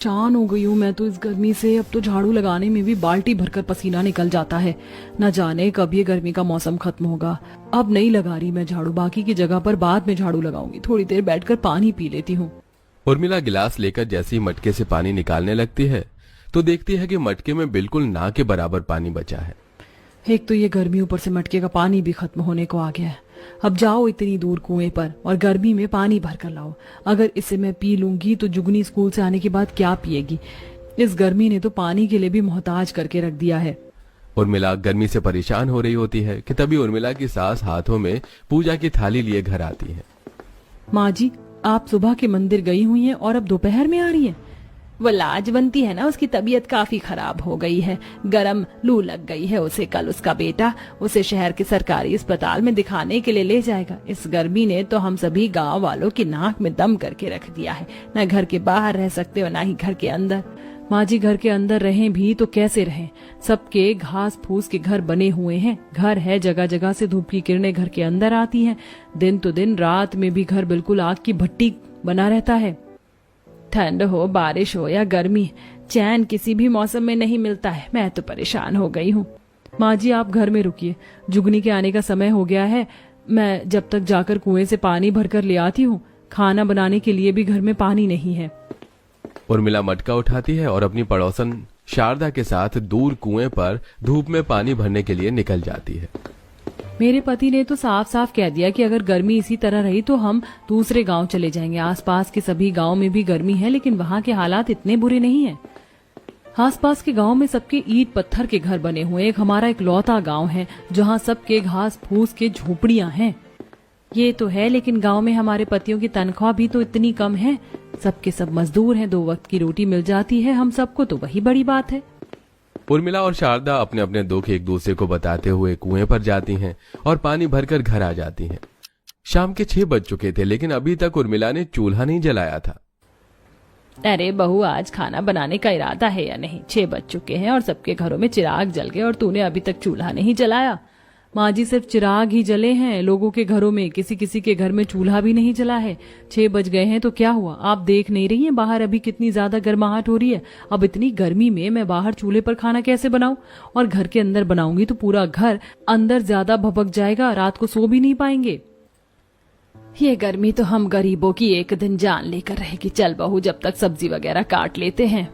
परेशान हो गई हूँ मैं तो इस गर्मी से। अब तो झाड़ू लगाने में भी बाल्टी भरकर पसीना निकल जाता है। न जाने कब ये गर्मी का मौसम खत्म होगा। अब नहीं लगा रही मैं झाड़ू, बाकी की जगह पर बाद में झाड़ू लगाऊंगी। थोड़ी देर बैठकर पानी पी लेती हूँ। उर्मिला गिलास लेकर जैसे ही मटके से पानी निकालने लगती है तो देखती है कि मटके में बिल्कुल ना के बराबर पानी बचा है। एक तो ये गर्मी, ऊपर से मटके का पानी भी खत्म होने को आ गया है। अब जाओ इतनी दूर कुएं पर और गर्मी में पानी भर कर लाओ। अगर इसे मैं पी लूंगी तो जुगनी स्कूल से आने के बाद क्या पिएगी। इस गर्मी ने तो पानी के लिए भी मोहताज करके रख दिया है। उर्मिला गर्मी से परेशान हो रही होती है कि तभी उर्मिला की सास हाथों में पूजा की थाली लिए घर आती है। माँ जी, आप सुबह के मंदिर गई हुई हैं और अब दोपहर में आ रही हैं। वो लाजवंती है ना, उसकी तबीयत काफी खराब हो गई है। गरम लू लग गई है उसे। कल उसका बेटा उसे शहर के सरकारी अस्पताल में दिखाने के लिए ले जाएगा। इस गर्मी ने तो हम सभी गांव वालों की नाक में दम करके रख दिया है। न घर के बाहर रह सकते और न ही घर के अंदर। माँ जी, घर के अंदर रहें भी तो कैसे रहें। सबके घास फूस के घर बने हुए हैं। घर है, जगह जगह से धूप की किरणें घर के अंदर आती हैं। दिन तो दिन, रात में भी घर बिल्कुल आग की भट्टी बना रहता है। ठंड हो, बारिश हो या गर्मी, चैन किसी भी मौसम में नहीं मिलता है। मैं तो परेशान हो गई हूँ। माँ जी, आप घर में रुकिए, जुगनी के आने का समय हो गया है। मैं जब तक जाकर कुएं से पानी भरकर ले आती हूँ। खाना बनाने के लिए भी घर में पानी नहीं है। उर्मिला मटका उठाती है और अपनी पड़ोसन शारदा के साथ दूर कुएं पर धूप में पानी भरने के लिए निकल जाती है। मेरे पति ने तो साफ साफ कह दिया कि अगर गर्मी इसी तरह रही तो हम दूसरे गांव चले जाएंगे। आसपास के सभी गांव में भी गर्मी है, लेकिन वहां के हालात इतने बुरे नहीं हैं। आसपास के गांव में सबके ईंट पत्थर के घर बने हुए। एक हमारा इकलौता गांव है जहां सबके घास फूस के झोपड़ियां हैं। ये तो है, लेकिन गांव में हमारे पतियों की तनख्वाह भी तो इतनी कम है। सबके सब मजदूर हैं, 2 वक्त की रोटी मिल जाती है हम सबको, तो वही बड़ी बात है। उर्मिला और शारदा अपने अपने दुख एक दूसरे को बताते हुए कुएं पर जाती हैं और पानी भरकर घर आ जाती हैं। शाम के 6 बज चुके थे, लेकिन अभी तक उर्मिला ने चूल्हा नहीं जलाया था। अरे बहू, आज खाना बनाने का इरादा है या नहीं? 6 बज चुके हैं और सबके घरों में चिराग जल गए और तूने अभी तक चूल्हा नहीं जलाया। माँ जी, सिर्फ चिराग ही जले हैं। लोगों के घरों में, किसी किसी के घर में चूल्हा भी नहीं जला है। 6 बज गए हैं तो क्या हुआ? आप देख नहीं रही हैं बाहर अभी कितनी ज्यादा गर्माहट हो रही है। अब इतनी गर्मी में मैं बाहर चूल्हे पर खाना कैसे बनाऊं? और घर के अंदर बनाऊंगी तो पूरा घर अंदर ज्यादा भभक जाएगा, रात को सो भी नहीं पाएंगे। ये गर्मी तो हम गरीबों की एक दिन जान लेकर रहेगी। चल बहू, जब तक सब्जी वगैरह काट लेते हैं।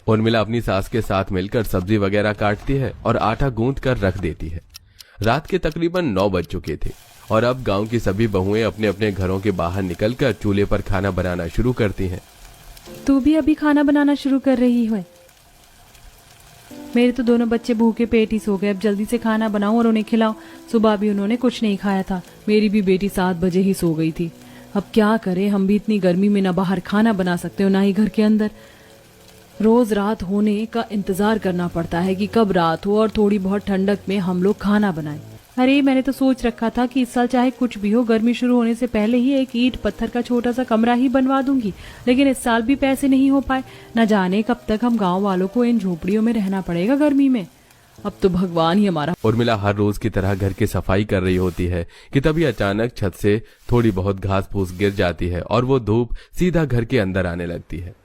उर्मिला अपनी सास के साथ मिलकर सब्जी वगैरह काटती है और आटा गूंथ कर रख देती है। रात के तकरीबन 9 बज चुके थे और अब गांव की सभी बहुएं अपने अपने घरों के बाहर निकलकर चूल्हे पर खाना बनाना शुरू करती हैं। तू भी अभी खाना बनाना शुरू कर रही है? मेरे तो दोनों बच्चे भूखे पेट ही सो गए। अब जल्दी से खाना बनाओ और उन्हें खिलाओ। सुबह भी उन्होंने कुछ नहीं खाया था। मेरी भी बेटी 7 बजे ही सो गई थी। अब क्या करें, हम भी इतनी गर्मी में ना बाहर खाना बना सकते हो ना ही घर के अंदर। रोज रात होने का इंतजार करना पड़ता है कि कब रात हो और थोड़ी बहुत ठंडक में हम लोग खाना बनाएं। अरे मैंने तो सोच रखा था कि इस साल चाहे कुछ भी हो, गर्मी शुरू होने से पहले ही एक ईंट पत्थर का छोटा सा कमरा ही बनवा दूंगी, लेकिन इस साल भी पैसे नहीं हो पाए। न जाने कब तक हम गांव वालों को इन झोपड़ियों में रहना पड़ेगा गर्मी में। अब तो भगवान ही हमारा। उर्मिला हर रोज की तरह घर की सफाई कर रही होती है कि तभी अचानक छत से थोड़ी बहुत घास फूस गिर जाती है और वो धूप सीधा घर के अंदर आने लगती है।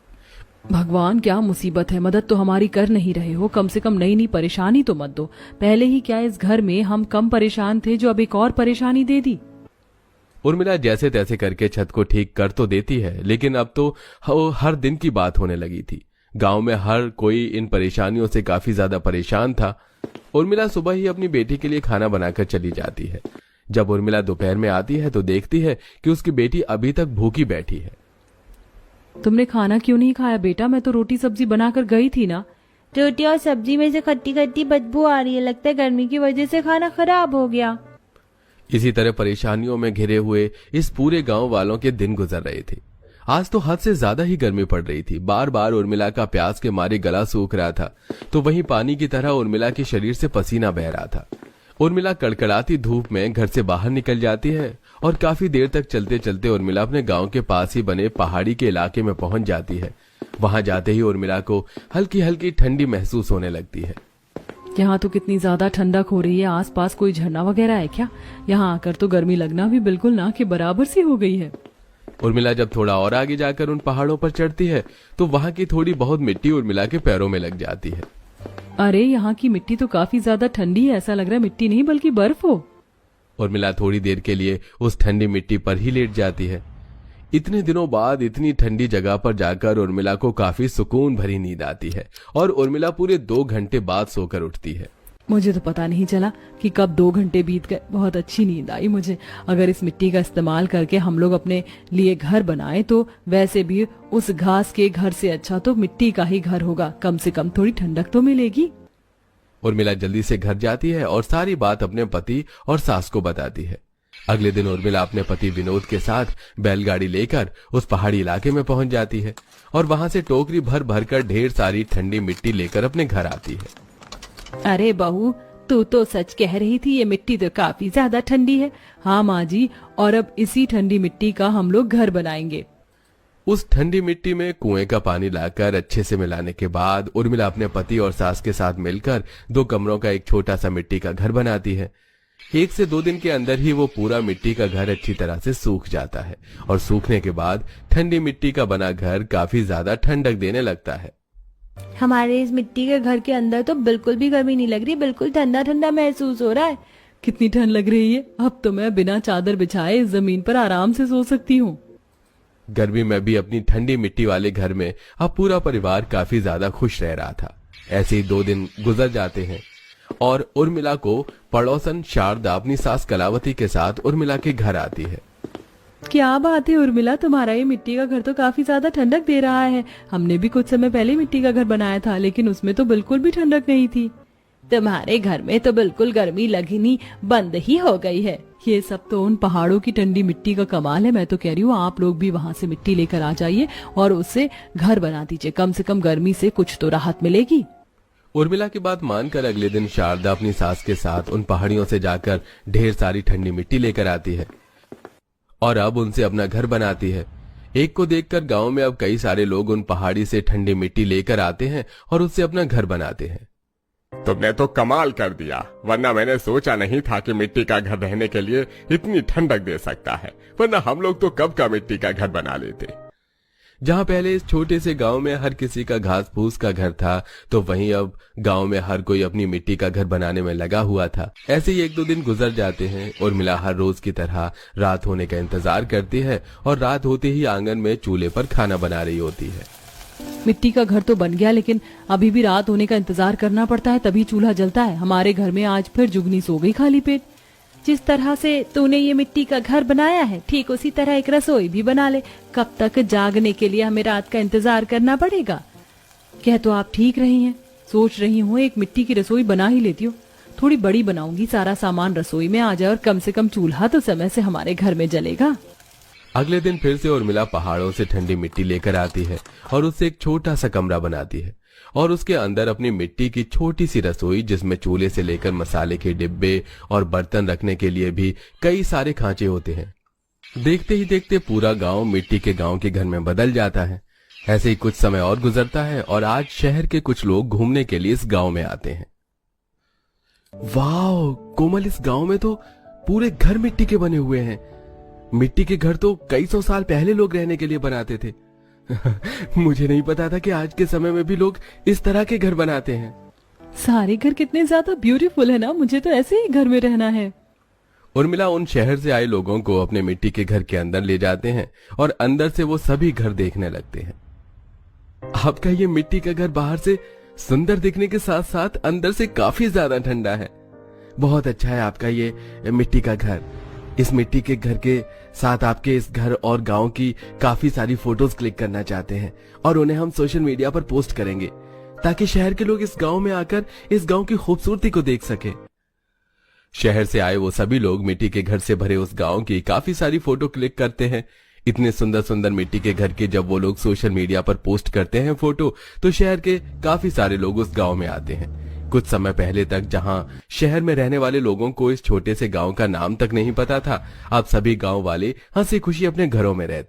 भगवान, क्या मुसीबत है, मदद तो हमारी कर नहीं रहे हो। कम से कम नई नई परेशानी तो मत दो। पहले ही क्या इस घर में हम कम परेशान थे जो अब एक और परेशानी दे दी। उर्मिला जैसे तैसे करके छत को ठीक कर तो देती है, लेकिन अब तो हर दिन की बात होने लगी थी। गांव में हर कोई इन परेशानियों से काफी ज्यादा परेशान था। उर्मिला सुबह ही अपनी बेटी के लिए खाना बनाकर चली जाती है। जब उर्मिला दोपहर में आती है तो देखती है कि उसकी बेटी अभी तक भूखी बैठी है। तुमने खाना क्यों नहीं खाया बेटा? मैं तो रोटी सब्जी बनाकर गई थी ना। रोटी और सब्जी में से खट्टी खट्टी बदबू आ रही है। लगता है गर्मी की वजह से खाना खराब हो गया। इसी तरह परेशानियों में घिरे हुए इस पूरे गांव वालों के दिन गुजर रहे थे। आज तो हद से ज्यादा ही गर्मी पड़ रही थी। बार बार उर्मिला का प्यास के मारे गला सूख रहा था, तो वहीं पानी की तरह उर्मिला के शरीर से पसीना बह रहा था। उर्मिला कड़कड़ाती धूप में घर से बाहर निकल जाती है और काफी देर तक चलते चलते उर्मिला अपने गांव के पास ही बने पहाड़ी के इलाके में पहुंच जाती है। वहां जाते ही उर्मिला को हल्की हल्की ठंडी महसूस होने लगती है। यहाँ तो कितनी ज्यादा ठंडक हो रही है। आसपास कोई झरना वगैरह है क्या? यहाँ आकर तो गर्मी लगना भी बिल्कुल ना के बराबर सी हो गई है। उर्मिला जब थोड़ा और आगे जाकर उन पहाड़ों पर चढ़ती है तो वहां की थोड़ी बहुत मिट्टी उर्मिला के पैरों में लग जाती है। अरे यहाँ की मिट्टी तो काफी ज्यादा ठंडी है, ऐसा लग रहा है मिट्टी नहीं बल्कि बर्फ हो। उर्मिला थोड़ी देर के लिए उस ठंडी मिट्टी पर ही लेट जाती है। इतने दिनों बाद इतनी ठंडी जगह पर जाकर उर्मिला को काफी सुकून भरी नींद आती है और उर्मिला पूरे 2 घंटे बाद सोकर उठती है। मुझे तो पता नहीं चला कि कब 2 घंटे बीत गए। बहुत अच्छी नींद आई मुझे। अगर इस मिट्टी का इस्तेमाल करके हम लोग अपने लिए घर बनाएं तो वैसे भी उस घास के घर से अच्छा तो मिट्टी का ही घर होगा, कम से कम थोड़ी ठंडक तो मिलेगी। उर्मिला जल्दी से घर जाती है और सारी बात अपने पति और सास को बताती है। अगले दिन उर्मिला अपने पति विनोद के साथ बैलगाड़ी लेकर उस पहाड़ी इलाके में पहुंच जाती है और वहां से टोकरी भर भर कर ढेर सारी ठंडी मिट्टी लेकर अपने घर आती है। अरे बहू, तू तो सच कह रही थी, ये मिट्टी तो काफी ज्यादा ठंडी है। हाँ माँ जी, और अब इसी ठंडी मिट्टी का हम लोग घर बनाएंगे। उस ठंडी मिट्टी में कुएं का पानी लाकर अच्छे से मिलाने के बाद उर्मिला अपने पति और सास के साथ मिलकर 2 कमरों का एक छोटा सा मिट्टी का घर बनाती है। 1 से 2 दिन के अंदर ही वो पूरा मिट्टी का घर अच्छी तरह से सूख जाता है और सूखने के बाद ठंडी मिट्टी का बना घर काफी ज्यादा ठंडक देने लगता है। हमारे इस मिट्टी के घर के अंदर तो बिल्कुल भी गर्मी नहीं लग रही, बिल्कुल ठंडा ठंडा महसूस हो रहा है। कितनी ठंड लग रही है, अब तो मैं बिना चादर बिछाए इस जमीन पर आराम से सो सकती हूँ। गर्मी में भी अपनी ठंडी मिट्टी वाले घर में अब पूरा परिवार काफी ज्यादा खुश रह रहा था। ऐसे ही 2 दिन गुजर जाते हैं और उर्मिला को पड़ोसन शारदा अपनी सास कलावती के साथ उर्मिला के घर आती है। क्या बात है उर्मिला, तुम्हारा ये मिट्टी का घर तो काफी ज्यादा ठंडक दे रहा है। हमने भी कुछ समय पहले मिट्टी का घर बनाया था, लेकिन उसमें तो बिल्कुल भी ठंडक नहीं थी। तुम्हारे घर में तो बिल्कुल गर्मी लगनी बंद ही हो गई है। ये सब तो उन पहाड़ों की ठंडी मिट्टी का कमाल है। मैं तो कह रही हूँ आप लोग भी वहाँ से मिट्टी लेकर आ जाइए और उससे घर बना दीजिए, कम से कम गर्मी से कुछ तो राहत मिलेगी। उर्मिला की बात मानकर अगले दिन शारदा अपनी सास के साथ उन पहाड़ियों से जाकर ढेर सारी ठंडी मिट्टी लेकर आती है और अब उनसे अपना घर बनाती है। एक को देखकर गांव में अब कई सारे लोग उन पहाड़ी से ठंडी मिट्टी लेकर आते हैं और उससे अपना घर बनाते हैं। तुमने तो कमाल कर दिया, वरना मैंने सोचा नहीं था कि मिट्टी का घर रहने के लिए इतनी ठंडक दे सकता है, वरना हम लोग तो कब का मिट्टी का घर बना लेते। जहां पहले इस छोटे से गांव में हर किसी का घास फूस का घर था, तो वहीं अब गांव में हर कोई अपनी मिट्टी का घर बनाने में लगा हुआ था। ऐसे ही 1-2 दिन गुजर जाते हैं। उर्मिला हर रोज की तरह रात होने का इंतजार करती है और रात होते ही आंगन में चूल्हे पर खाना बना रही होती है। मिट्टी का घर तो बन गया, लेकिन अभी भी रात होने का इंतजार करना पड़ता है, तभी चूल्हा जलता है। हमारे घर में आज फिर जुगनी सो गई खाली पेट। जिस तरह से तूने ये मिट्टी का घर बनाया है, ठीक उसी तरह एक रसोई भी बना ले। कब तक जागने के लिए हमें रात का इंतजार करना पड़ेगा? कह तो आप ठीक रही हैं। सोच रही हूँ एक मिट्टी की रसोई बना ही लेती हूँ। थोड़ी बड़ी बनाऊंगी, सारा सामान रसोई में आ जाए और कम से कम चूल्हा तो समय से हमारे घर में जलेगा। अगले दिन फिर से उर्मिला पहाड़ों से ठंडी मिट्टी लेकर आती है और उससे एक छोटा सा कमरा बनाती है और उसके अंदर अपनी मिट्टी की छोटी सी रसोई, जिसमें चूल्हे से लेकर मसाले के डिब्बे और बर्तन रखने के लिए भी कई सारे खांचे होते हैं। देखते ही देखते पूरा गांव मिट्टी के गांव के घर में बदल जाता है। ऐसे ही कुछ समय और गुजरता है और आज शहर के कुछ लोग घूमने के लिए इस गांव में आते हैं। वाह कोमल, इस गांव में तो पूरे घर मिट्टी के बने हुए हैं। मिट्टी के घर तो कई 100 साल पहले लोग रहने के लिए बनाते थे। मुझे नहीं पता था कि आज के समय में भी लोग इस तरह के घर बनाते हैं। सारे घर कितने ज्यादा ब्यूटीफुल है ना, मुझे तो ऐसे ही घर में रहना है। उर्मिला उन शहर से आए लोगों को अपने मिट्टी के घर के अंदर ले जाते हैं और अंदर से वो सभी घर देखने लगते हैं। आपका ये मिट्टी का घर बाहर से सुंदर दिखने के साथ साथ अंदर से काफी ज्यादा ठंडा है। बहुत अच्छा है आपका ये मिट्टी का घर। इस मिट्टी के घर के साथ आपके इस घर और गांव की काफी सारी फोटोज क्लिक करना चाहते हैं और उन्हें हम सोशल मीडिया पर पोस्ट करेंगे ताकि शहर के लोग इस गांव में आकर इस गांव की खूबसूरती को देख सके। शहर से आए वो सभी लोग मिट्टी के घर से भरे उस गांव की काफी सारी फोटो क्लिक करते हैं। इतने सुंदर सुंदर मिट्टी के घर के जब वो लोग सोशल मीडिया पर पोस्ट करते हैं फोटो, तो शहर के काफी सारे लोग उस गांव में आते हैं। कुछ समय पहले तक जहां शहर में रहने वाले लोगों को इस छोटे से गांव का नाम तक नहीं पता था, अब सभी गांव वाले हंसी खुशी अपने घरों में रहते।